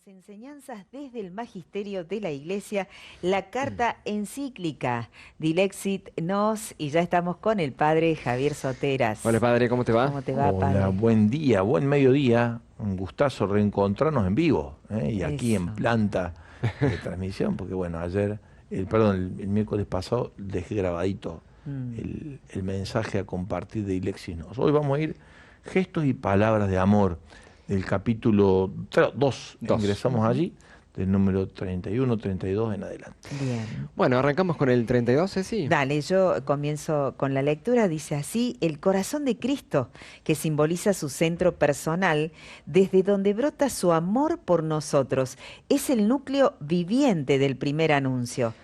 enseñanzas desde el magisterio de la Iglesia, la carta encíclica Dilexit Nos, y ya estamos con el padre Javier Soteras. Hola padre, ¿cómo te va? ¿Cómo te va, Hola, padre? buen día, buen mediodía. Un gustazo reencontrarnos en vivo, y aquí en Eso. planta de transmisión, porque bueno, ayer, el miércoles pasado dejé grabadito el mensaje a compartir de Ilexis Nos. Hoy vamos a ir gestos y palabras de amor del capítulo 2. Ingresamos allí, del número 31, 32 en adelante. Bien. Bueno, arrancamos con el 32, ¿sí? Dale, yo comienzo con la lectura. Dice así: el corazón de Cristo, que simboliza su centro personal, desde donde brota su amor por nosotros, es el núcleo viviente del primer anuncio.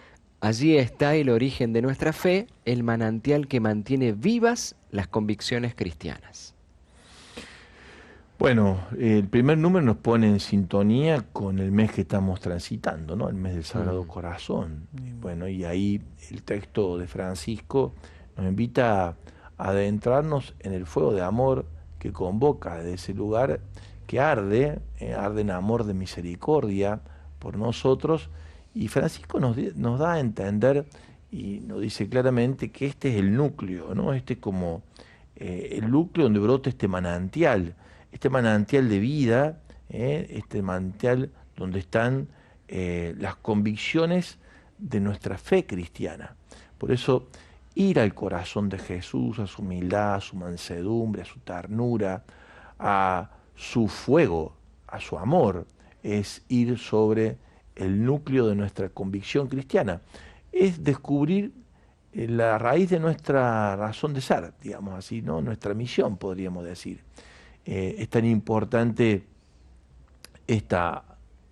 Allí está el origen de nuestra fe, el manantial que mantiene vivas las convicciones cristianas. Bueno, el primer número nos pone en sintonía con el mes que estamos transitando, ¿no? El mes del Sagrado Corazón. Bueno, y ahí el texto de Francisco nos invita a adentrarnos en el fuego de amor que convoca desde ese lugar que arde en amor de misericordia por nosotros. Y Francisco nos da a entender y nos dice claramente que este es el núcleo, ¿no? Este es como el núcleo donde brota este manantial de vida, este manantial donde están las convicciones de nuestra fe cristiana. Por eso, ir al corazón de Jesús, a su humildad, a su mansedumbre, a su ternura, a su fuego, a su amor, es ir sobre el núcleo de nuestra convicción cristiana. Es descubrir la raíz de nuestra razón de ser, digamos así, ¿no? Nuestra misión, podríamos decir. Es tan importante esta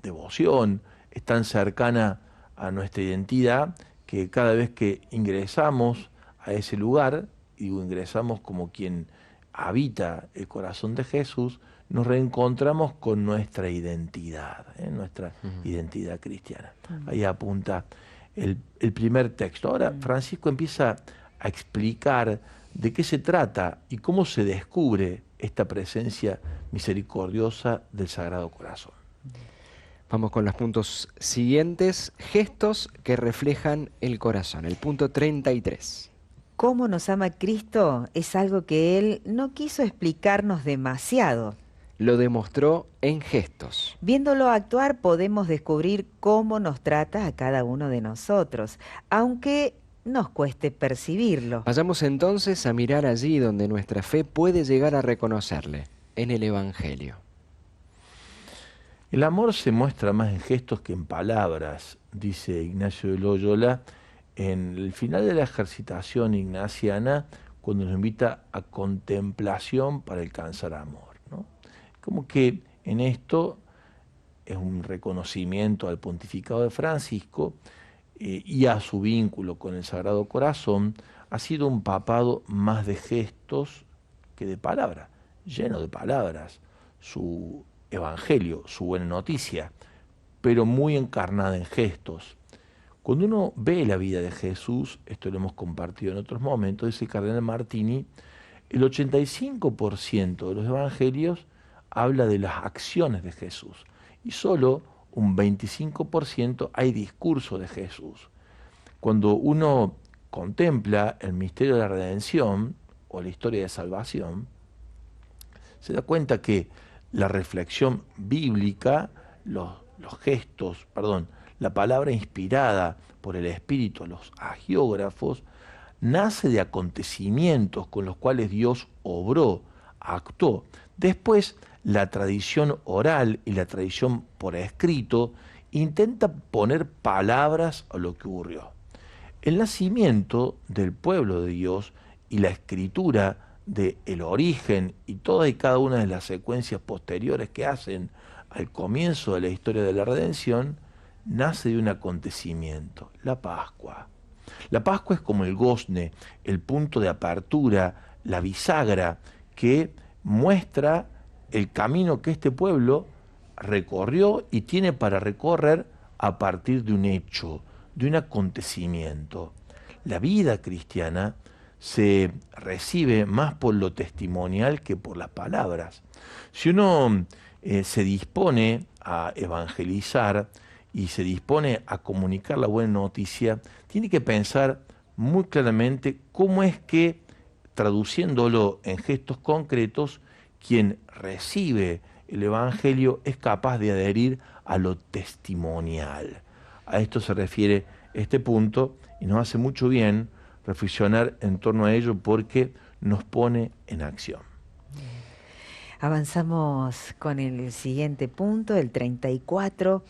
devoción, es tan cercana a nuestra identidad, que cada vez que ingresamos a ese lugar, digo, ingresamos como quien habita el corazón de Jesús, nos reencontramos con nuestra identidad, nuestra identidad cristiana. Ahí apunta el primer texto. Ahora Francisco empieza a explicar de qué se trata y cómo se descubre esta presencia misericordiosa del Sagrado Corazón. Vamos con los puntos siguientes, gestos que reflejan el corazón. El punto 33. Cómo nos ama Cristo es algo que Él no quiso explicarnos demasiado. Lo demostró en gestos. Viéndolo actuar podemos descubrir cómo nos trata a cada uno de nosotros, aunque nos cueste percibirlo. Vayamos entonces a mirar allí donde nuestra fe puede llegar a reconocerle, en el Evangelio. El amor se muestra más en gestos que en palabras, dice Ignacio de Loyola en el final de la ejercitación ignaciana, cuando nos invita a contemplación para alcanzar amor, ¿no? Como que en esto es un reconocimiento al pontificado de Francisco y a su vínculo con el Sagrado Corazón. Ha sido un papado más de gestos que de palabras, lleno de palabras, su evangelio, su buena noticia, pero muy encarnada en gestos. Cuando uno ve la vida de Jesús, esto lo hemos compartido en otros momentos, dice el cardenal Martini, el 85% de los evangelios habla de las acciones de Jesús y solo un 25% hay discurso de Jesús. Cuando uno contempla el misterio de la redención o la historia de salvación, se da cuenta que la reflexión bíblica, la palabra inspirada por el Espíritu a los hagiógrafos, nace de acontecimientos con los cuales Dios obró, actuó. Después, la tradición oral y la tradición por escrito intenta poner palabras a lo que ocurrió. El nacimiento del pueblo de Dios y la escritura del origen y todas y cada una de las secuencias posteriores que hacen al comienzo de la historia de la redención, nace de un acontecimiento, la Pascua. La Pascua es como el gozne, el punto de apertura, la bisagra que muestra el camino que este pueblo recorrió y tiene para recorrer a partir de un hecho, de un acontecimiento. La vida cristiana se recibe más por lo testimonial que por las palabras. Si uno se dispone a evangelizar y se dispone a comunicar la buena noticia, tiene que pensar muy claramente cómo es que, traduciéndolo en gestos concretos, quien recibe el Evangelio es capaz de adherir a lo testimonial. A esto se refiere este punto y nos hace mucho bien reflexionar en torno a ello porque nos pone en acción. Avanzamos con el siguiente punto, el 34.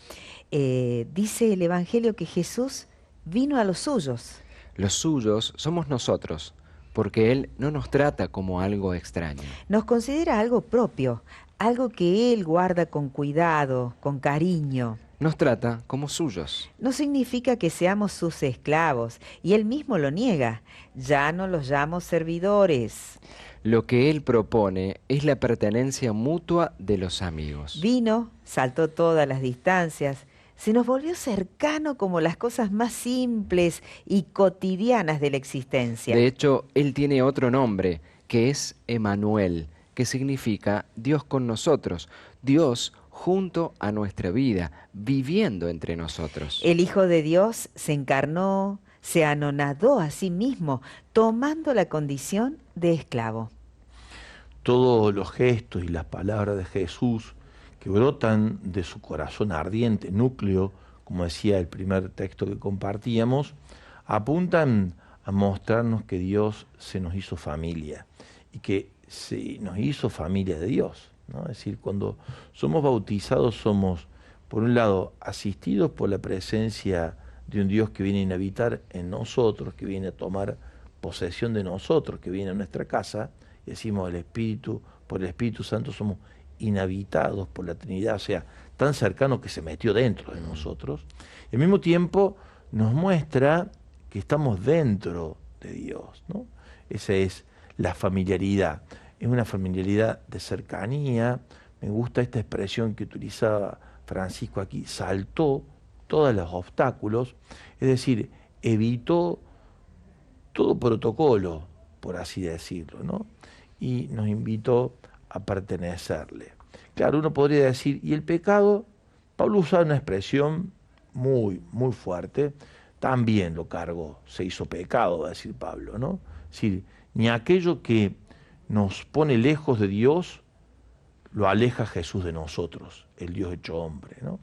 Dice el Evangelio que Jesús vino a los suyos. Los suyos somos nosotros, porque Él no nos trata como algo extraño. Nos considera algo propio, algo que Él guarda con cuidado, con cariño. Nos trata como suyos. No significa que seamos sus esclavos, y Él mismo lo niega. Ya no los llamo servidores. Lo que Él propone es la pertenencia mutua de los amigos. Vino, saltó todas las distancias, se nos volvió cercano como las cosas más simples y cotidianas de la existencia. De hecho, Él tiene otro nombre, que es Emanuel, que significa Dios con nosotros, Dios junto a nuestra vida, viviendo entre nosotros. El Hijo de Dios se encarnó, se anonadó a sí mismo, tomando la condición de esclavo. Todos los gestos y las palabras de Jesús que brotan de su corazón ardiente, núcleo, como decía el primer texto que compartíamos, apuntan a mostrarnos que Dios se nos hizo familia y que se nos hizo familia de Dios, ¿no? Es decir, cuando somos bautizados somos, por un lado, asistidos por la presencia de un Dios que viene a inhabitar en nosotros, que viene a tomar posesión de nosotros, que viene a nuestra casa, y decimos por el Espíritu Santo somos inhabitados por la Trinidad, o sea, tan cercano que se metió dentro de nosotros. Y al mismo tiempo nos muestra que estamos dentro de Dios, ¿no? Esa es la familiaridad. Es una familiaridad de cercanía. Me gusta esta expresión que utilizaba Francisco aquí, saltó todos los obstáculos, es decir, evitó todo protocolo, por así decirlo, ¿no? Y nos invitó a pertenecerle. Claro, uno podría decir, ¿y el pecado? Pablo usa una expresión muy, muy fuerte, también lo cargó, se hizo pecado, va a decir Pablo, ¿no? Es decir, ni aquello que nos pone lejos de Dios, lo aleja Jesús de nosotros, el Dios hecho hombre, ¿no?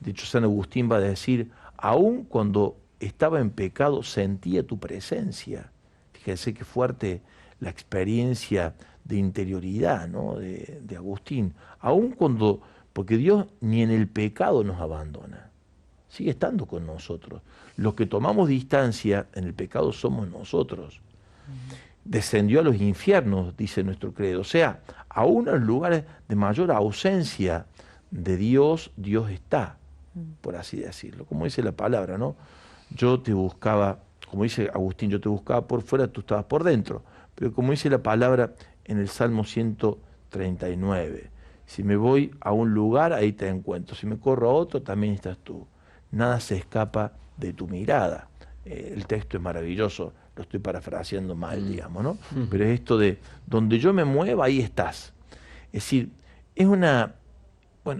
De hecho, San Agustín va a decir, aun cuando estaba en pecado, sentía tu presencia. Fíjense qué fuerte la experiencia de interioridad, ¿no? de Agustín. Aun cuando, porque Dios ni en el pecado nos abandona, sigue estando con nosotros. Los que tomamos distancia en el pecado somos nosotros. Descendió a los infiernos, dice nuestro credo. O sea, aún en los lugares de mayor ausencia de Dios, Dios está, por así decirlo. Como dice la palabra, ¿no? Yo te buscaba, como dice Agustín, yo te buscaba por fuera, tú estabas por dentro. Pero como dice la palabra en el Salmo 139, si me voy a un lugar, ahí te encuentro. Si me corro a otro, también estás tú. Nada se escapa de tu mirada. El texto es maravilloso, lo estoy parafraseando mal, digamos, ¿no? Pero es esto de, donde yo me mueva, ahí estás. Es decir, es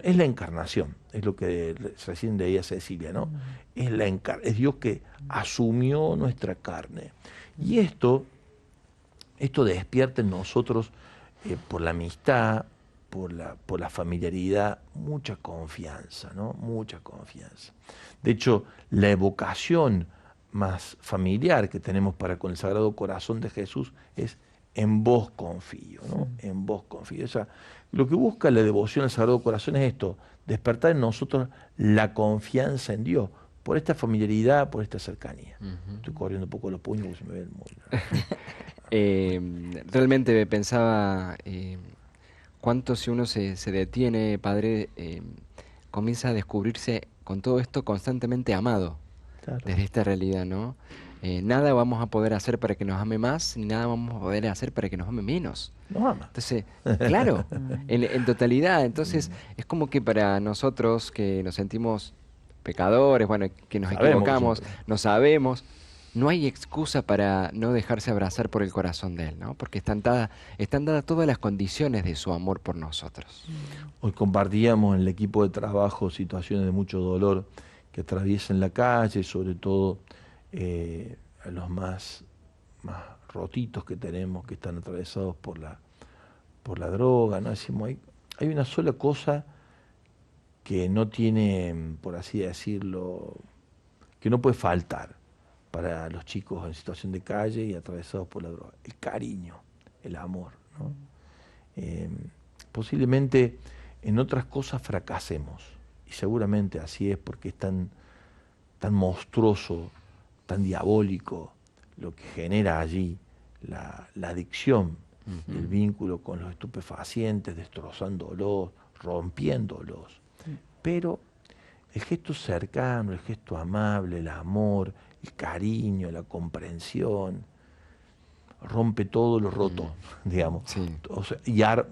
es la encarnación, es lo que recién leía Cecilia, ¿no? Es Dios que asumió nuestra carne. Y esto despierta en nosotros, por la amistad, por la familiaridad, mucha confianza, ¿no? Mucha confianza. De hecho, la evocación más familiar que tenemos para con el Sagrado Corazón de Jesús es en vos confío, ¿no? En vos confío. O sea, lo que busca la devoción al Sagrado Corazón es esto, despertar en nosotros la confianza en Dios, por esta familiaridad, por esta cercanía. Estoy corriendo un poco los puños porque se me ven muy... Realmente pensaba cuánto si uno se detiene, Padre, comienza a descubrirse con todo esto constantemente amado. Claro. Desde esta realidad, ¿no? Nada vamos a poder hacer para que nos ame más, ni nada vamos a poder hacer para que nos ame menos. Nos ama. Entonces, claro, en totalidad. Entonces, es como que para nosotros que nos sentimos pecadores, bueno, que nos equivocamos, no sabemos, no hay excusa para no dejarse abrazar por el corazón de Él, ¿no? Porque están dadas todas las condiciones de su amor por nosotros. Hoy compartíamos en el equipo de trabajo situaciones de mucho dolor que atraviesan la calle, sobre todo a los más rotitos que tenemos, que están atravesados por la droga, ¿no? Decimos, hay una sola cosa que no tiene, por así decirlo, que no puede faltar para los chicos en situación de calle y atravesados por la droga: el cariño, el amor, ¿no? Posiblemente en otras cosas fracasemos, y seguramente así es, porque es tan monstruoso, tan diabólico lo que genera allí la adicción, el vínculo con los estupefacientes, destrozándolos, rompiéndolos. Pero el gesto cercano, el gesto amable, el amor, el cariño, la comprensión, rompe todo lo roto, digamos. Sí. O sea,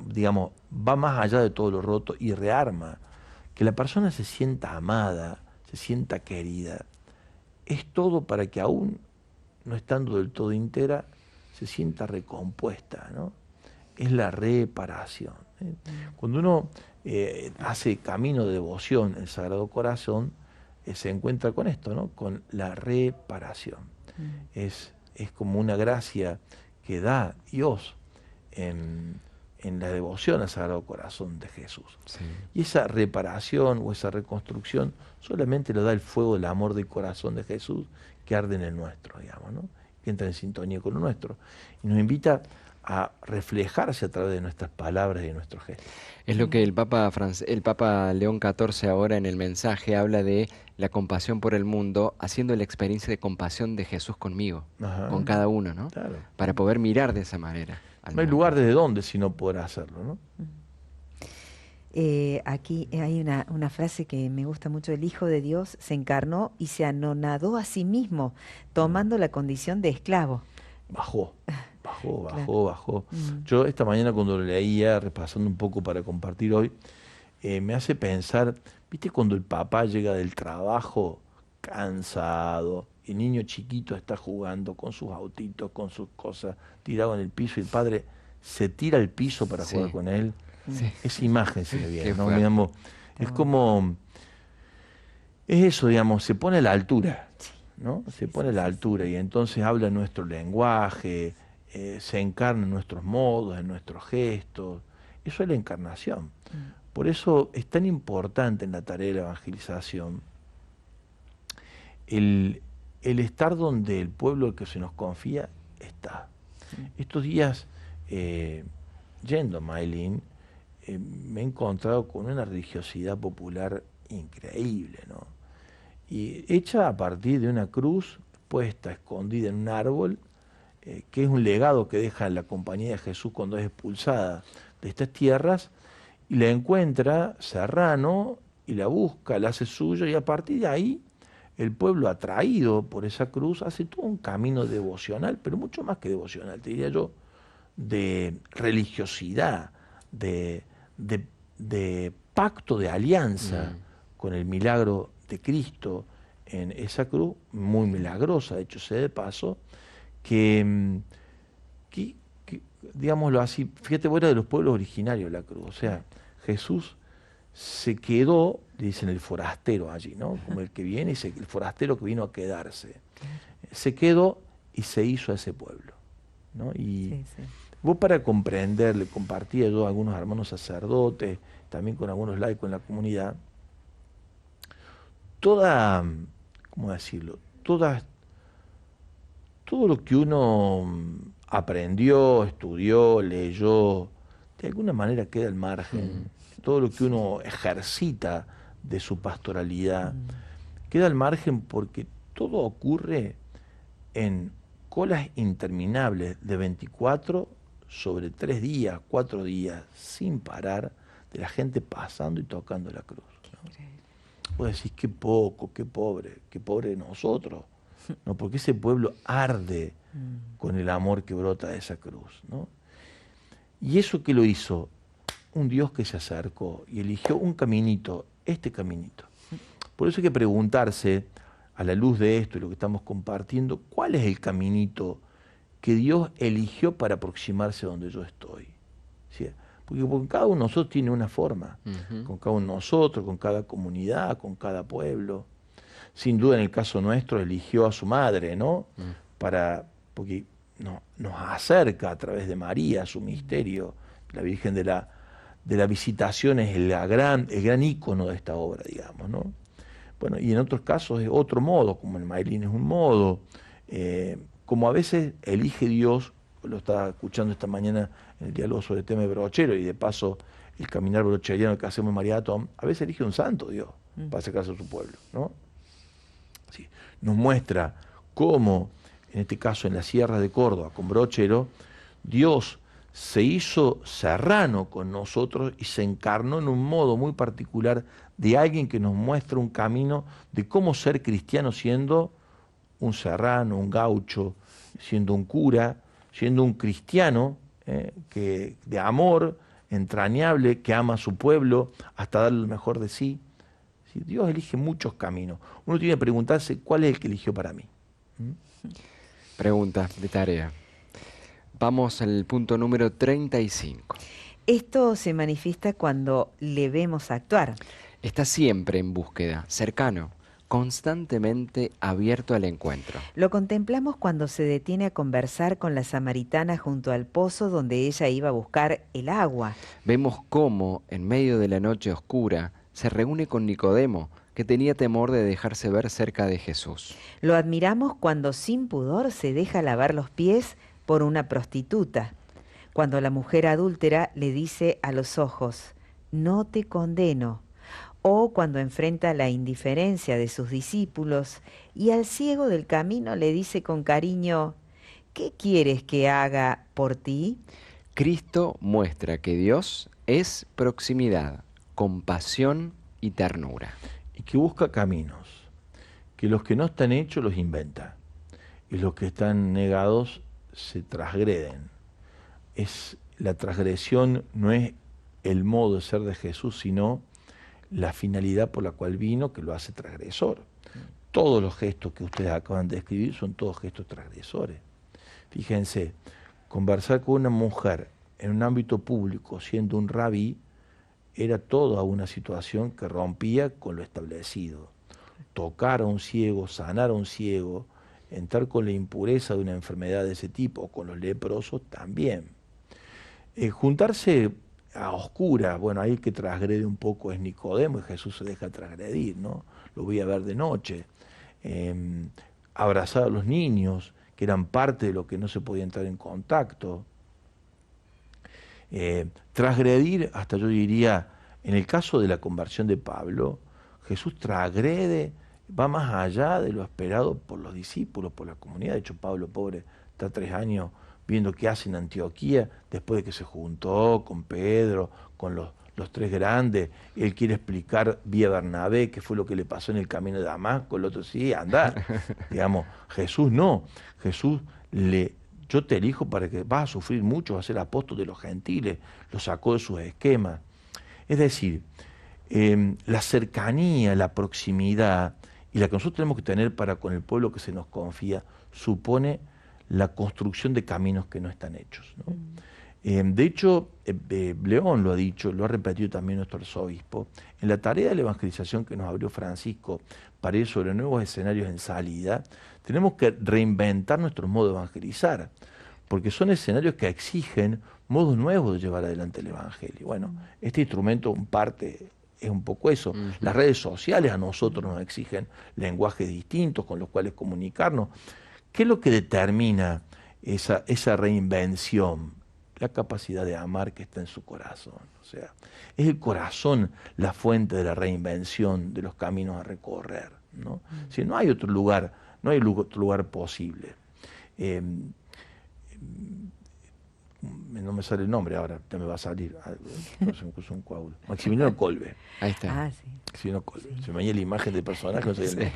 digamos, va más allá de todo lo roto y rearma. Que la persona se sienta amada, se sienta querida, es todo para que, aún no estando del todo entera, se sienta recompuesta, ¿no? Es la reparación, ¿eh? Cuando uno hace camino de devoción el Sagrado Corazón, se encuentra con esto, ¿no? Con la reparación. Es como una gracia que da Dios en la devoción al Sagrado Corazón de Jesús. Sí. Y esa reparación o esa reconstrucción solamente lo da el fuego del amor del corazón de Jesús, que arde en el nuestro, digamos, ¿no? Que entra en sintonía con lo nuestro. Y nos invita a reflejarse a través de nuestras palabras y de nuestros gestos. Es lo que el Papa León XIV ahora en el mensaje habla de la compasión por el mundo, haciendo la experiencia de compasión de Jesús conmigo, Ajá. con cada uno, ¿no? Claro. Para poder mirar de esa manera al No hay mundo. lugar desde donde si no poder hacerlo, ¿no? Aquí hay una frase que me gusta mucho: el Hijo de Dios se encarnó y se anonadó a sí mismo, tomando la condición de esclavo. Bajó. Claro. Yo esta mañana, cuando lo leía, repasando un poco para compartir hoy, me hace pensar, ¿viste cuando el papá llega del trabajo cansado, el niño chiquito está jugando con sus autitos, con sus cosas, tirado en el piso, y el padre se tira al piso para Sí. jugar con él? Sí. Esa imagen se me viene, Qué ¿no? fuerte. Digamos, es como, es eso, digamos, se pone a la altura, ¿no? Se pone a la altura, y entonces habla nuestro lenguaje, se encarna en nuestros modos, en nuestros gestos. Eso es la encarnación. Por eso es tan importante en la tarea de la evangelización el estar donde el pueblo al que se nos confía está. Estos días, yendo a Mailín, me he encontrado con una religiosidad popular increíble, ¿no? Y hecha a partir de una cruz puesta, escondida en un árbol, que es un legado que deja la compañía de Jesús cuando es expulsada de estas tierras, y la encuentra Serrano y la busca, la hace suya, y a partir de ahí el pueblo, atraído por esa cruz, hace todo un camino devocional, pero mucho más que devocional, te diría yo, de religiosidad, de pacto, de alianza con el milagro de Cristo en esa cruz, muy milagrosa, de hecho sea de paso, que digámoslo así, fíjate, fuera de los pueblos originarios la cruz. O sea, Jesús se quedó, dicen, el forastero allí, ¿no? Como el que viene, el forastero que vino a quedarse. Se quedó y se hizo a ese pueblo, ¿no? Y vos, para comprender, le compartía yo a algunos hermanos sacerdotes, también con algunos laicos en la comunidad, ¿cómo decirlo? Todo lo que uno aprendió, estudió, leyó, de alguna manera queda al margen. Todo lo que uno ejercita de su pastoralidad queda al margen, porque todo ocurre en colas interminables de 24 sobre 3 días, 4 días, sin parar, de la gente pasando y tocando la cruz, ¿no? Vos decís, qué poco, qué pobre de nosotros, ¿no? Porque ese pueblo arde con el amor que brota de esa cruz, ¿no? Y eso que lo hizo un Dios que se acercó y eligió un caminito, este caminito. Por eso hay que preguntarse a la luz de esto y lo que estamos compartiendo, ¿cuál es el caminito que Dios eligió para aproximarse a donde yo estoy? ¿Sí? Porque cada uno de nosotros tiene una forma, con cada uno de nosotros, con cada comunidad, con cada pueblo. Sin duda en el caso nuestro eligió a su madre, ¿no? Porque nos acerca a través de María, su misterio. La Virgen de la Visitación es el gran ícono de esta obra, digamos, ¿no? Bueno, y en otros casos es otro modo, como el Mailín es un modo, como a veces elige Dios, lo estaba escuchando esta mañana en el diálogo sobre el tema de brochero, y de paso el caminar brocheriano que hacemos en María Tom, a veces elige un santo Dios para acercarse a su pueblo, ¿no? Sí. Nos muestra cómo, en este caso en la Sierra de Córdoba, con Brochero, Dios se hizo serrano con nosotros y se encarnó en un modo muy particular de alguien que nos muestra un camino de cómo ser cristiano siendo un serrano, un gaucho, siendo un cura, siendo un cristiano de amor entrañable, que ama a su pueblo hasta darle lo mejor de sí. ¿Sí? Dios elige muchos caminos. Uno tiene que preguntarse cuál es el que eligió para mí. Pregunta de tarea. Vamos al punto número 35. Esto se manifiesta cuando le vemos actuar. Está siempre en búsqueda, cercano, constantemente abierto al encuentro. Lo contemplamos cuando se detiene a conversar con la samaritana junto al pozo donde ella iba a buscar el agua. Vemos cómo, en medio de la noche oscura, se reúne con Nicodemo, que tenía temor de dejarse ver cerca de Jesús. Lo admiramos cuando sin pudor se deja lavar los pies por una prostituta. Cuando la mujer adúltera le dice a los ojos, no te condeno. O cuando enfrenta la indiferencia de sus discípulos y al ciego del camino le dice con cariño, ¿qué quieres que haga por ti? Cristo muestra que Dios es proximidad, compasión y ternura. Y que busca caminos, que los que no están hechos los inventa, y los que están negados se transgreden. La transgresión no es el modo de ser de Jesús, sino la finalidad por la cual vino, que lo hace transgresor. Todos los gestos que ustedes acaban de describir son todos gestos transgresores. Fíjense, conversar con una mujer en un ámbito público, siendo un rabí, era toda una situación que rompía con lo establecido. Tocar a un ciego, sanar a un ciego, entrar con la impureza de una enfermedad de ese tipo, o con los leprosos también. Juntarse a oscuras, bueno, ahí el que transgrede un poco es Nicodemo, y Jesús se deja transgredir, ¿no? Lo voy a ver de noche. Abrazar a los niños, que eran parte de lo que no se podía entrar en contacto. Transgredir, hasta yo diría, en el caso de la conversión de Pablo, Jesús transgrede, va más allá de lo esperado por los discípulos, por la comunidad. De hecho, Pablo, pobre, está 3 años viendo qué hace en Antioquía, después de que se juntó con Pedro, con los 3 grandes. Él quiere explicar vía Bernabé qué fue lo que le pasó en el camino de Damasco. El otro sí, andar. Digamos, Jesús no. Jesús yo te elijo para que vas a sufrir mucho, vas a ser apóstol de los gentiles. Lo sacó de sus esquemas. Es decir, la cercanía, la proximidad y la que nosotros tenemos que tener para con el pueblo que se nos confía, supone la construcción de caminos que no están hechos, ¿no? De hecho, León lo ha dicho, lo ha repetido también nuestro arzobispo, en la tarea de la evangelización que nos abrió Francisco para ir sobre nuevos escenarios en salida, tenemos que reinventar nuestro modo de evangelizar, porque son escenarios que exigen modos nuevos de llevar adelante el evangelio. Bueno, este instrumento en parte es un poco eso. Las redes sociales a nosotros nos exigen lenguajes distintos con los cuales comunicarnos. ¿Qué es lo que determina esa reinvención? La capacidad de amar que está en su corazón. O sea, es el corazón la fuente de la reinvención de los caminos a recorrer, ¿no? Si no hay otro lugar, no hay otro lugar posible. No me sale el nombre ahora, ya me va a salir. Se me puso un coágulo. Maximiliano Kolbe. Ahí está. Ah, sí. Maximiliano Kolbe. Se me veía la imagen del personaje, no sabía el nombre.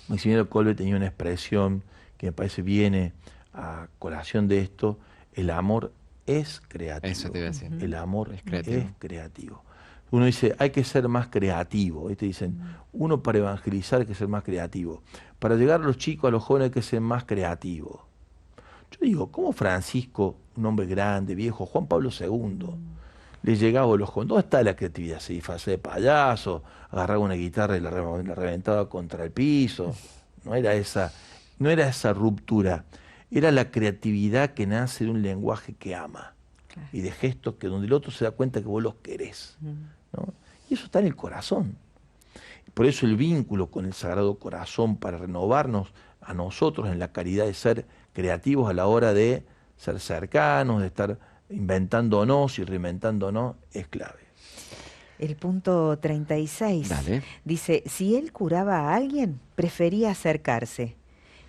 Maximiliano Kolbe tenía una expresión que me parece viene a colación de esto: el amor es creativo. Eso te iba a decir. El amor Es creativo. es creativo. Uno dice, hay que ser más creativo. Te dicen, uno para evangelizar hay que ser más creativo. Para llegar a los chicos, a los jóvenes hay que ser más creativo. Yo digo, ¿cómo Francisco, un hombre grande, viejo, Juan Pablo II, le llegaba a los jóvenes? ¿Dónde está la creatividad? Se disfrazó de payaso, agarraba una guitarra y la reventaba contra el piso. No era esa ruptura. Era la creatividad que nace de un lenguaje que ama. Claro. Y de gestos que donde el otro se da cuenta que vos los querés. ¿No? Y eso está en el corazón. Por eso el vínculo con el Sagrado Corazón, para renovarnos a nosotros en la caridad de ser creativos a la hora de ser cercanos, de estar inventándonos y reinventándonos, es clave. El punto 36 Dale. dice, si él curaba a alguien, prefería acercarse.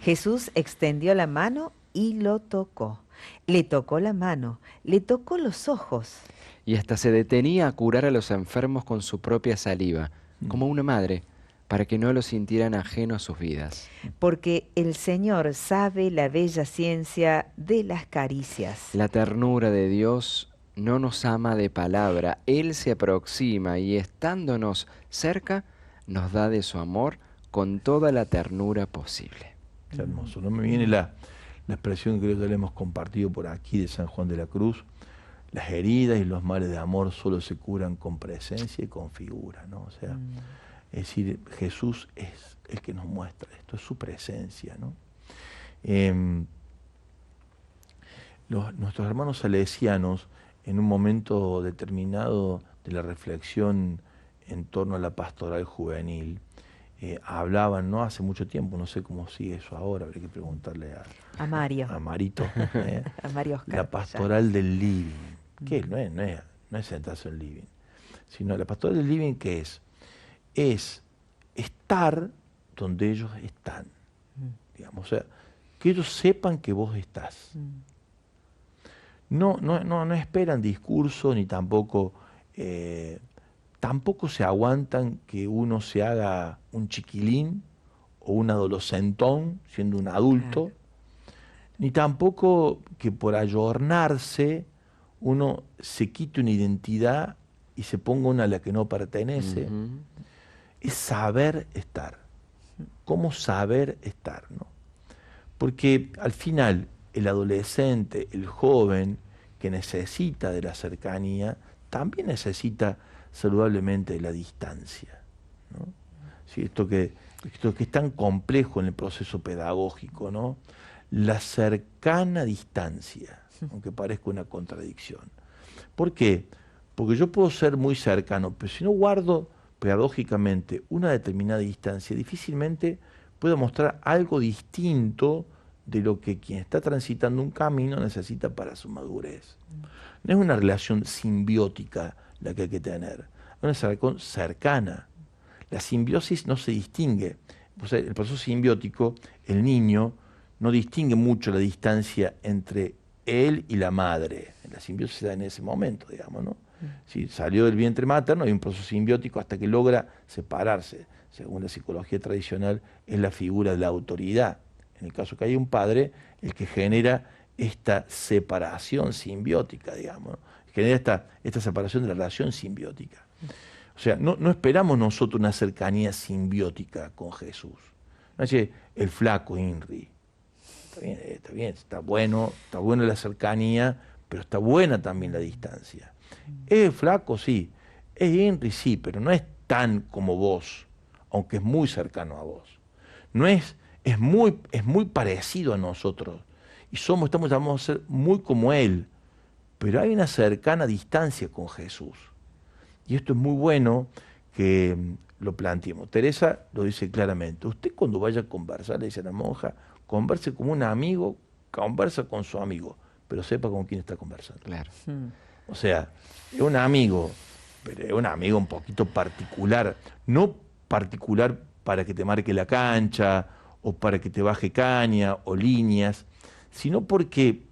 Jesús extendió la mano y lo tocó. Le tocó la mano, le tocó los ojos. Y hasta se detenía a curar a los enfermos con su propia saliva, como una madre, para que no lo sintieran ajeno a sus vidas. Porque el Señor sabe la bella ciencia de las caricias. La ternura de Dios no nos ama de palabra, Él se aproxima y estándonos cerca, nos da de su amor con toda la ternura posible. Qué hermoso. No me viene la expresión que creo que le hemos compartido por aquí de San Juan de la Cruz. Las heridas y los males de amor solo se curan con presencia y con figura, ¿no? O sea, es decir, Jesús es el que nos muestra esto, es su presencia, ¿no? Nuestros hermanos salesianos, en un momento determinado de la reflexión en torno a la pastoral juvenil, hablaban, no hace mucho tiempo, no sé cómo sigue eso ahora, habría que preguntarle a Mario. A Marito. A Mario Oscar. La pastoral del living. ¿Qué? No es sentarse en el living. Sino la pastoral del living, ¿qué es? Es estar donde ellos están. Digamos, o sea, que ellos sepan que vos estás. No esperan discurso ni tampoco se aguantan que uno se haga un chiquilín o un adolescentón siendo un adulto, claro. Ni tampoco que por ayornarse uno se quite una identidad y se ponga una a la que no pertenece. Es saber estar. ¿Cómo saber estar, no? Porque al final el adolescente, el joven que necesita de la cercanía, también necesita saludablemente de la distancia, ¿no? Sí, esto que es tan complejo en el proceso pedagógico, ¿no? La cercana distancia, aunque parezca una contradicción. ¿Por qué? Porque yo puedo ser muy cercano, pero si no guardo pedagógicamente una determinada distancia, difícilmente puedo mostrar algo distinto de lo que quien está transitando un camino necesita para su madurez. No es una relación simbiótica la que hay que tener, es una relación cercana. La simbiosis no se distingue. O sea, el proceso simbiótico, el niño no distingue mucho la distancia entre él y la madre. La simbiosis se da en ese momento, digamos, ¿no? Si salió del vientre materno, hay un proceso simbiótico hasta que logra separarse. Según la psicología tradicional, es la figura de la autoridad. En el caso que hay un padre, el que genera esta separación simbiótica, digamos, ¿no? Genera esta separación de la relación simbiótica. O sea, no esperamos nosotros una cercanía simbiótica con Jesús. No es el flaco Inri. Está bien, está bueno la cercanía, pero está buena también la distancia. Es flaco, sí. Es Inri, sí, pero no es tan como vos, aunque es muy cercano a vos. Es muy parecido a nosotros. Y estamos llamados a ser muy como Él. Pero hay una cercana distancia con Jesús. Y esto es muy bueno que lo planteemos. Teresa lo dice claramente. Usted cuando vaya a conversar, le dice a la monja, converse como un amigo, conversa con su amigo, pero sepa con quién está conversando. Claro. O sea, es un amigo, pero es un amigo un poquito particular. No particular para que te marque la cancha, o para que te baje caña, o líneas, sino porque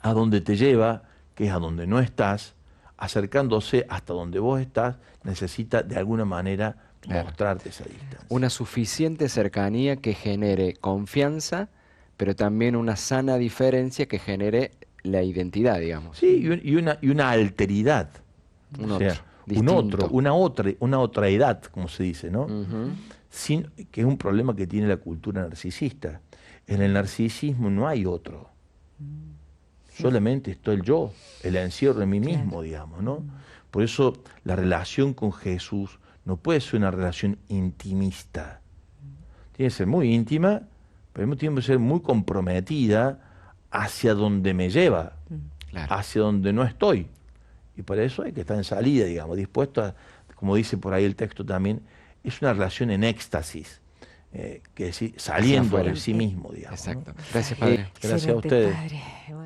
a donde te lleva, que es a donde no estás, acercándose hasta donde vos estás, necesita de alguna manera mostrarte esa distancia. Una suficiente cercanía que genere confianza, pero también una sana diferencia que genere la identidad, digamos. Sí, y una alteridad. O sea, distinto. una otra edad, como se dice, ¿no? Ujú. Que es un problema que tiene la cultura narcisista. En el narcisismo no hay otro. Solamente está el yo, el encierro en mí mismo, digamos, ¿no? Por eso la relación con Jesús no puede ser una relación intimista. Tiene que ser muy íntima, pero al mismo tiempo ser muy comprometida hacia donde me lleva, Claro. hacia donde no estoy. Y para eso hay que estar en salida, digamos, dispuesto a, como dice por ahí el texto también, es una relación en éxtasis, que decir, saliendo afuera. de sí mismo, digamos. Exacto. ¿no? Gracias, Padre. Gracias a Excelente, ustedes. padre. Bueno.